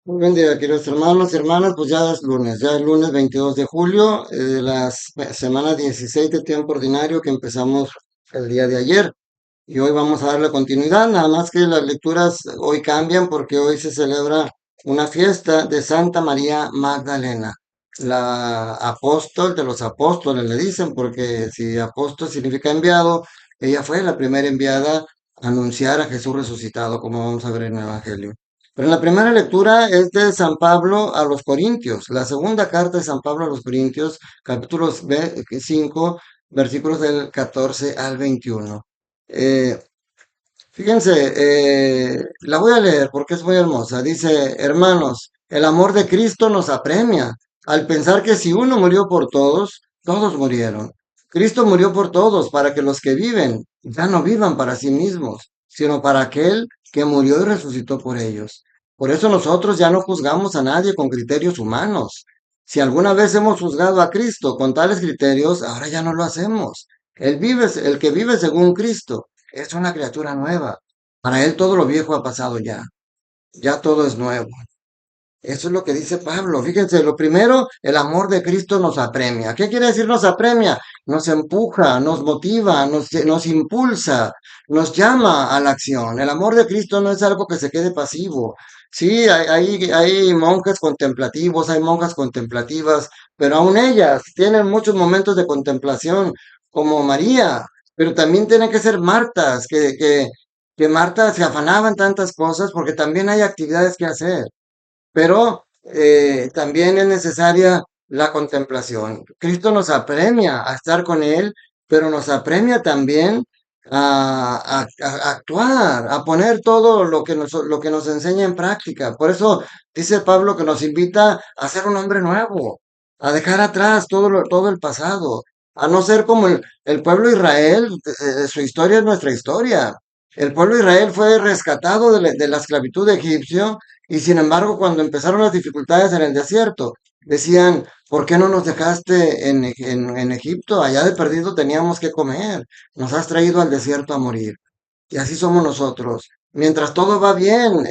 Muy buen día, queridos hermanos y hermanas. Pues ya es lunes 22 de julio, de la semana 16 de tiempo ordinario que empezamos el día de ayer. Y hoy vamos a darle continuidad, nada más que las lecturas hoy cambian porque hoy se celebra una fiesta de Santa María Magdalena, la apóstol de los apóstoles, le dicen, porque si apóstol significa enviado, ella fue la primera enviada a anunciar a Jesús resucitado, como vamos a ver en el Evangelio. Pero en la primera lectura es de San Pablo a los Corintios, la segunda carta de San Pablo a los Corintios, capítulos 5, versículos del 14 al 21. Eh, Fíjense, la voy a leer porque es muy hermosa. Dice, hermanos, el amor de Cristo nos apremia al pensar que si uno murió por todos, todos murieron. Cristo murió por todos para que los que viven ya no vivan para sí mismos, sino para aquel que murió y resucitó por ellos. Por eso nosotros ya no juzgamos a nadie con criterios humanos. Si alguna vez hemos juzgado a Cristo con tales criterios, ahora ya no lo hacemos. El que vive según Cristo es una criatura nueva. Para él todo lo viejo ha pasado ya. Ya todo es nuevo. Eso es lo que dice Pablo. Fíjense, lo primero, el amor de Cristo nos apremia. ¿Qué quiere decir nos apremia? Nos empuja, nos motiva, nos impulsa, nos llama a la acción. El amor de Cristo no es algo que se quede pasivo. Sí, hay monjes contemplativos, hay monjas contemplativas, pero aún ellas tienen muchos momentos de contemplación, como María, pero también tienen que ser Martas, que Marta se afanaba en tantas cosas porque también hay actividades que hacer, pero también es necesaria la contemplación. Cristo nos apremia a estar con Él, pero nos apremia también a actuar, a poner todo lo que nos enseña en práctica. Por eso dice Pablo que nos invita a ser un hombre nuevo, a dejar atrás todo el pasado, a no ser como el pueblo de Israel. Su historia es nuestra historia. El pueblo de Israel fue rescatado de la esclavitud egipcio y sin embargo, cuando empezaron las dificultades en el desierto, decían, ¿por qué no nos dejaste en Egipto? Allá de perdido teníamos que comer. Nos has traído al desierto a morir. Y así somos nosotros. Mientras todo va bien,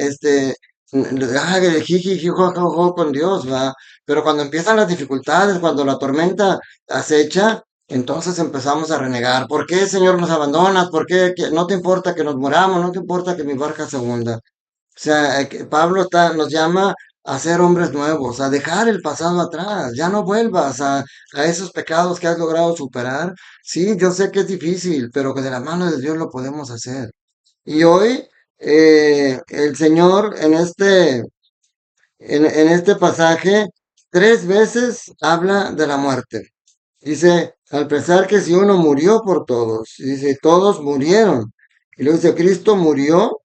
jiji, con Dios, va. Pero cuando empiezan las dificultades, cuando la tormenta acecha, entonces empezamos a renegar. ¿Por qué, Señor, nos abandonas? ¿Por qué no te importa que nos muramos? ¿No te importa que mi barca se hunda? O sea, que Pablo nos llama a ser hombres nuevos, a dejar el pasado atrás, ya no vuelvas a esos pecados que has logrado superar. Sí, yo sé que es difícil, pero que de la mano de Dios lo podemos hacer. Y hoy el Señor en este pasaje 3 veces habla de la muerte. Dice, al pensar que si uno murió por todos, y dice, todos murieron. Y luego dice, Cristo murió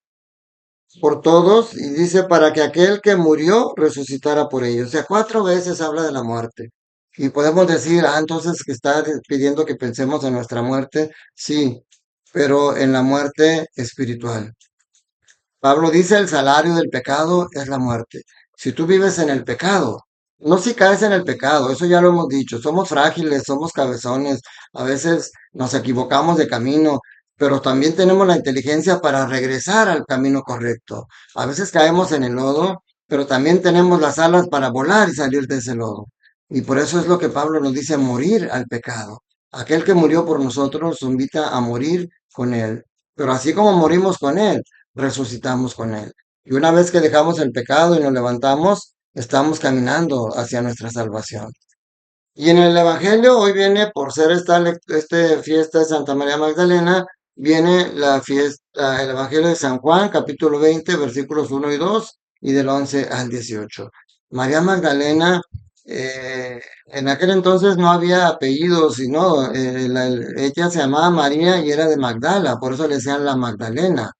por todos y dice para que aquel que murió resucitara por ellos. O sea, 4 veces habla de la muerte. Y podemos decir, entonces que está pidiendo que pensemos en nuestra muerte. Sí, pero en la muerte espiritual. Pablo dice, el salario del pecado es la muerte. Si tú vives en el pecado, no si caes en el pecado, eso ya lo hemos dicho, somos frágiles, somos cabezones, a veces nos equivocamos de camino, pero también tenemos la inteligencia para regresar al camino correcto. A veces caemos en el lodo, pero también tenemos las alas para volar y salir de ese lodo. Y por eso es lo que Pablo nos dice, morir al pecado. Aquel que murió por nosotros nos invita a morir con él. Pero así como morimos con él, resucitamos con Él. Y una vez que dejamos el pecado y nos levantamos, estamos caminando hacia nuestra salvación. Y en el Evangelio, hoy viene, por ser esta fiesta de Santa María Magdalena, viene la fiesta, el Evangelio de San Juan, capítulo 20, versículos 1 y 2, y del 11 al 18. María Magdalena, en aquel entonces no había apellidos, sino ella se llamaba María y era de Magdala, por eso le decían la Magdalena,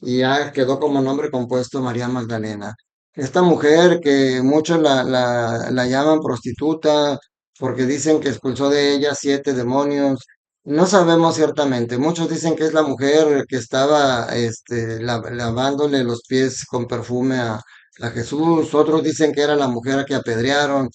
y ya quedó como nombre compuesto María Magdalena. Esta mujer que muchos la llaman prostituta, porque dicen que expulsó de ella 7 demonios. No sabemos ciertamente. Muchos dicen que es la mujer que estaba lavándole los pies con perfume a Jesús. Otros dicen que era la mujer que apedrearon.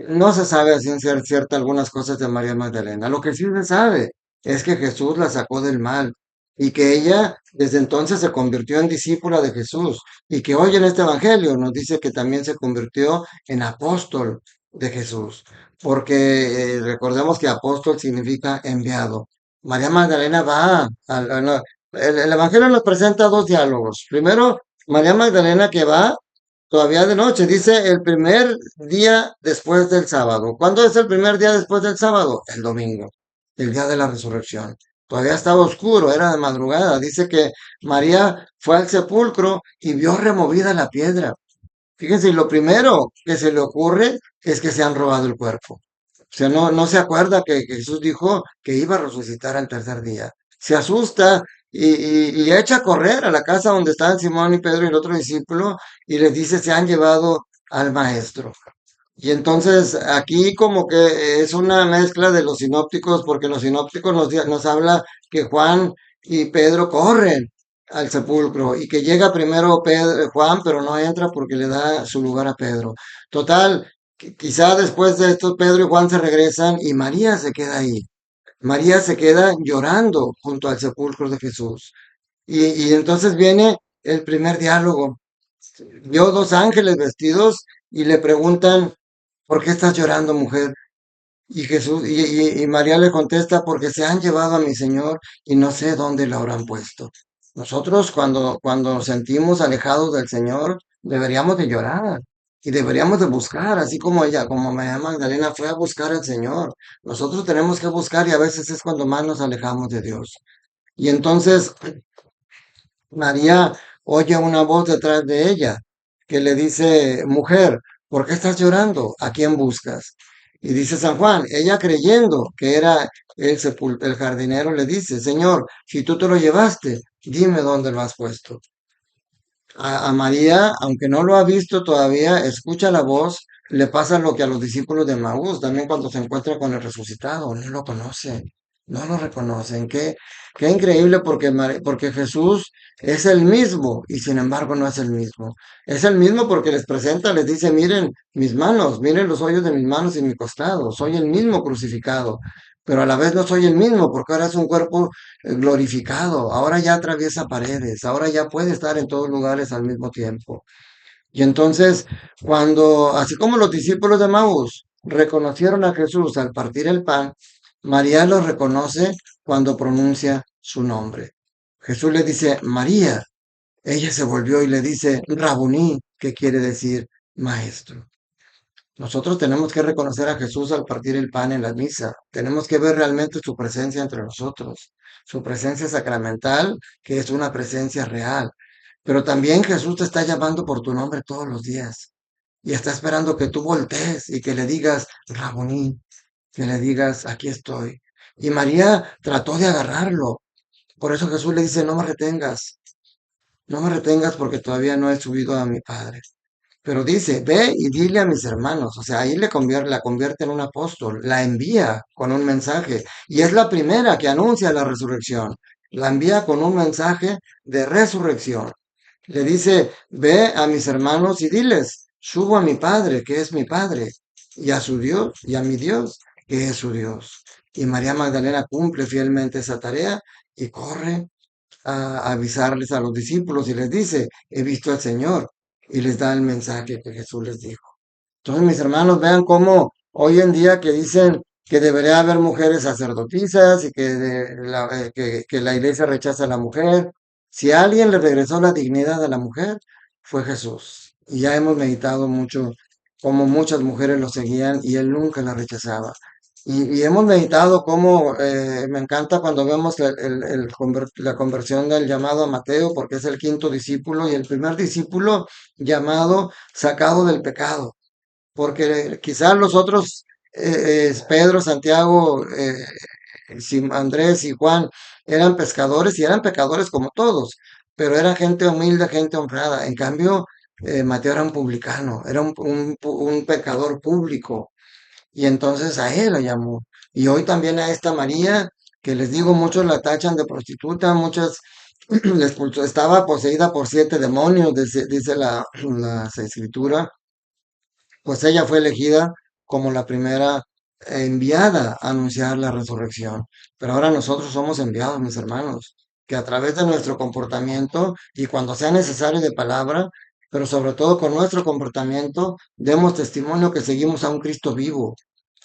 No se sabe a ciencia cierta algunas cosas de María Magdalena. Lo que sí se sabe es que Jesús la sacó del mal. y que ella desde entonces se convirtió en discípula de Jesús y que hoy en este Evangelio nos dice que también se convirtió en apóstol de Jesús, porque recordemos que apóstol significa enviado. María Magdalena va no, el Evangelio nos presenta dos diálogos. Primero, María Magdalena que va todavía de noche, dice el primer día después del sábado. ¿Cuándo es el primer día después del sábado? El domingo, el día de la resurrección. Todavía estaba oscuro, era de madrugada. Dice que María fue al sepulcro y vio removida la piedra. Fíjense, y lo primero que se le ocurre es que se han robado el cuerpo. O sea, no se acuerda que Jesús dijo que iba a resucitar al tercer día. Se asusta y echa a correr a la casa donde estaban Simón y Pedro y el otro discípulo y les dice, se han llevado al maestro. Y entonces aquí como que es una mezcla de los sinópticos, porque los sinópticos nos habla que Juan y Pedro corren al sepulcro y que llega primero Juan, pero no entra porque le da su lugar a Pedro. Total, quizá después de esto Pedro y Juan se regresan y María se queda ahí. María se queda llorando junto al sepulcro de Jesús. Y entonces viene el primer diálogo. Vio dos ángeles vestidos y le preguntan, ¿por qué estás llorando, mujer? Y María le contesta, porque se han llevado a mi Señor y no sé dónde lo habrán puesto. Nosotros cuando nos sentimos alejados del Señor, deberíamos de llorar y deberíamos de buscar, así como ella, como María Magdalena fue a buscar al Señor. Nosotros tenemos que buscar y a veces es cuando más nos alejamos de Dios. Y entonces María oye una voz detrás de ella que le dice, mujer, ¿por qué estás llorando? ¿A quién buscas? Y dice San Juan, ella creyendo que era el jardinero, le dice, Señor, si tú te lo llevaste, dime dónde lo has puesto. A María, aunque no lo ha visto todavía, escucha la voz, le pasa lo que a los discípulos de Maús, también cuando se encuentra con el resucitado, no lo conocen, no lo reconocen. Qué increíble porque Jesús es el mismo y sin embargo no es el mismo. Es el mismo porque les presenta, les dice, miren mis manos, miren los hoyos de mis manos y mi costado, soy el mismo crucificado. Pero a la vez no soy el mismo, porque ahora es un cuerpo glorificado, ahora ya atraviesa paredes, ahora ya puede estar en todos lugares al mismo tiempo. Y entonces, así como los discípulos de Maús reconocieron a Jesús al partir el pan, María lo reconoce cuando pronuncia su nombre. Jesús le dice, María. Ella se volvió y le dice, Rabuní, que quiere decir maestro. Nosotros tenemos que reconocer a Jesús al partir el pan en la misa. Tenemos que ver realmente su presencia entre nosotros, su presencia sacramental, que es una presencia real. Pero también Jesús te está llamando por tu nombre todos los días y está esperando que tú voltees y que le digas, Rabuní, que le digas, aquí estoy. Y María trató de agarrarlo. Por eso Jesús le dice, no me retengas, no me retengas porque todavía no he subido a mi Padre. Pero dice, ve y dile a mis hermanos, o sea, ahí la convierte en un apóstol, la envía con un mensaje, y es la primera que anuncia la resurrección, la envía con un mensaje de resurrección. Le dice, ve a mis hermanos y diles, subo a mi Padre, que es mi Padre, y a su Dios, y a mi Dios, que es su Dios. Y María Magdalena cumple fielmente esa tarea y corre a avisarles a los discípulos y les dice, he visto al Señor y les da el mensaje que Jesús les dijo. Entonces, mis hermanos, vean cómo hoy en día que dicen que debería haber mujeres sacerdotisas y que la iglesia rechaza a la mujer, si a alguien le regresó la dignidad a la mujer, fue Jesús. Y ya hemos meditado mucho cómo muchas mujeres lo seguían y él nunca la rechazaba. Y hemos meditado cómo me encanta cuando vemos la conversión del llamado a Mateo, porque es el quinto discípulo y el primer discípulo llamado sacado del pecado, porque quizás los otros, Pedro, Santiago, Andrés y Juan, eran pescadores y eran pecadores como todos, pero era gente humilde, gente honrada. En cambio, Mateo era un publicano, era un pecador público y entonces a él la llamó. Y hoy también a esta María, que les digo, muchos la tachan de prostituta, muchas estaba poseída por 7 demonios, dice la escritura, pues ella fue elegida como la primera enviada a anunciar la resurrección. Pero ahora nosotros somos enviados, mis hermanos. que a través de nuestro comportamiento y cuando sea necesario de palabra, pero sobre todo con nuestro comportamiento, demos testimonio que seguimos a un Cristo vivo.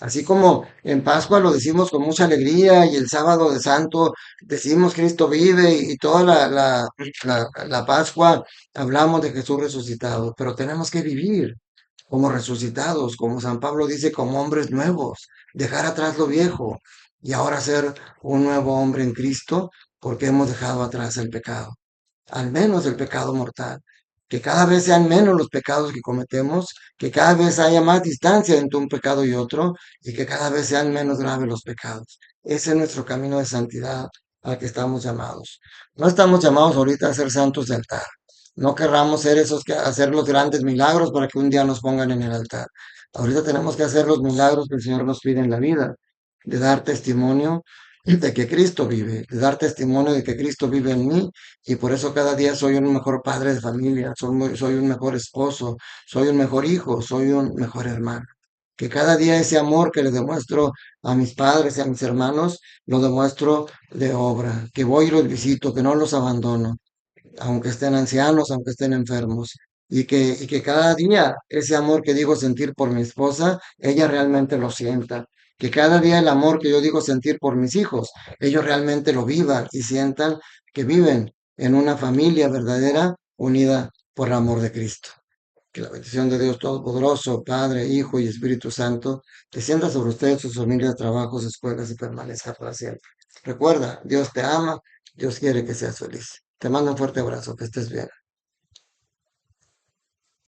Así como en Pascua lo decimos con mucha alegría y el sábado de Santo decimos Cristo vive y toda la Pascua hablamos de Jesús resucitado, pero tenemos que vivir como resucitados, como San Pablo dice, como hombres nuevos, dejar atrás lo viejo y ahora ser un nuevo hombre en Cristo porque hemos dejado atrás el pecado, al menos el pecado mortal. Que cada vez sean menos los pecados que cometemos, que cada vez haya más distancia entre un pecado y otro y que cada vez sean menos graves los pecados. Ese es nuestro camino de santidad al que estamos llamados. No estamos llamados ahorita a ser santos de altar. No querramos ser esos que hacer los grandes milagros para que un día nos pongan en el altar. Ahorita tenemos que hacer los milagros que el Señor nos pide en la vida, de dar testimonio de que Cristo vive, de dar testimonio de que Cristo vive en mí y por eso cada día soy un mejor padre de familia, soy un mejor esposo, soy un mejor hijo, soy un mejor hermano. Que cada día ese amor que le demuestro a mis padres y a mis hermanos, lo demuestro de obra, que voy y los visito, que no los abandono, aunque estén ancianos, aunque estén enfermos, y que cada día ese amor que digo sentir por mi esposa, ella realmente lo sienta. Que cada día el amor que yo digo sentir por mis hijos, ellos realmente lo vivan y sientan que viven en una familia verdadera unida por el amor de Cristo. Que la bendición de Dios Todopoderoso, Padre, Hijo y Espíritu Santo, descienda sobre ustedes, sus familias, trabajos, escuelas y permanezca para siempre. Recuerda, Dios te ama, Dios quiere que seas feliz. Te mando un fuerte abrazo, que estés bien.